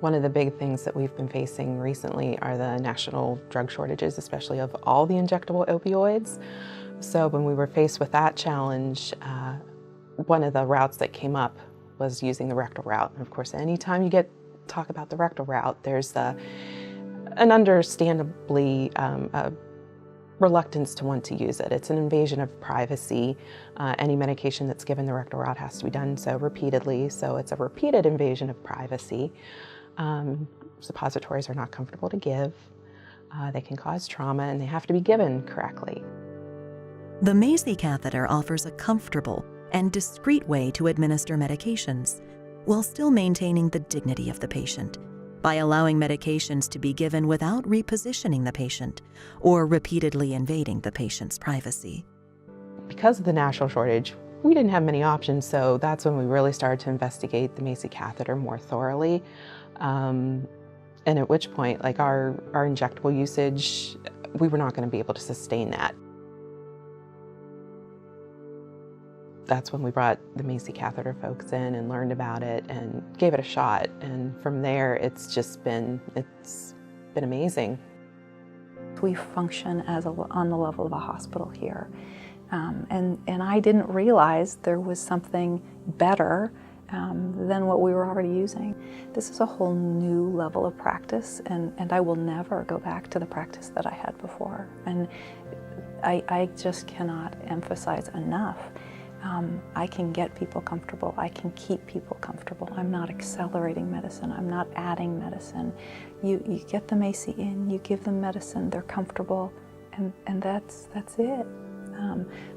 One of the big things that we've been facing recently are the national drug shortages, especially of all the injectable opioids. So when we were faced with that challenge, one of the routes that came up was using the rectal route. And of course, anytime you talk about the rectal route, there's an understandably reluctance to want to use it. It's an invasion of privacy. Any medication that's given the rectal route has to be done so repeatedly, so it's a repeated invasion of privacy. Suppositories are not comfortable to give. They can cause trauma, and they have to be given correctly. The Macy catheter offers a comfortable and discreet way to administer medications while still maintaining the dignity of the patient by allowing medications to be given without repositioning the patient or repeatedly invading the patient's privacy. Because of the national shortage, we didn't have many options, so that's when we really started to investigate the Macy catheter more thoroughly. And at which point, like our injectable usage, we were not going to be able to sustain that. That's when we brought the Macy catheter folks in and learned about it and gave it a shot. And from there, it's been amazing. We function on the level of a hospital here. And I didn't realize there was something better than what we were already using. This is a whole new level of practice, and I will never go back to the practice that I had before. And I just cannot emphasize enough. I can get people comfortable. I can keep people comfortable. I'm not accelerating medicine. I'm not adding medicine. You get the Macy in, you give them medicine, they're comfortable, and that's it.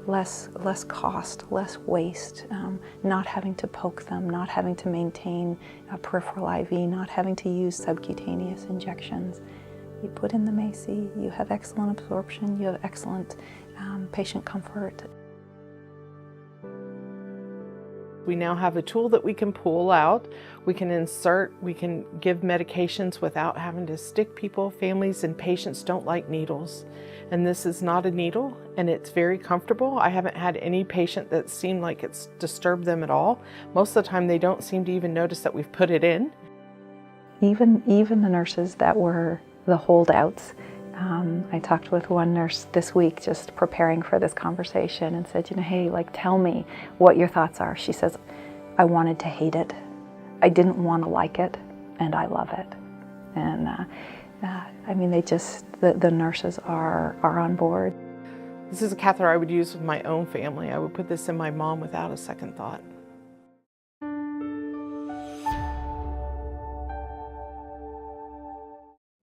Less cost, less waste, not having to poke them, not having to maintain a peripheral IV, not having to use subcutaneous injections. You put in the Macy, you have excellent absorption, you have excellent patient comfort. We now have a tool that we can pull out, we can insert, we can give medications without having to stick people. Families and patients don't like needles. And this is not a needle, and it's very comfortable. I haven't had any patient that seemed like it's disturbed them at all. Most of the time they don't seem to even notice that we've put it in. Even the nurses that were the holdouts, I talked with one nurse this week just preparing for this conversation and said, hey, tell me what your thoughts are. She says, I wanted to hate it. I didn't want to like it, and I love it. And I mean, the nurses are on board. This is a catheter I would use with my own family. I would put this in my mom without a second thought.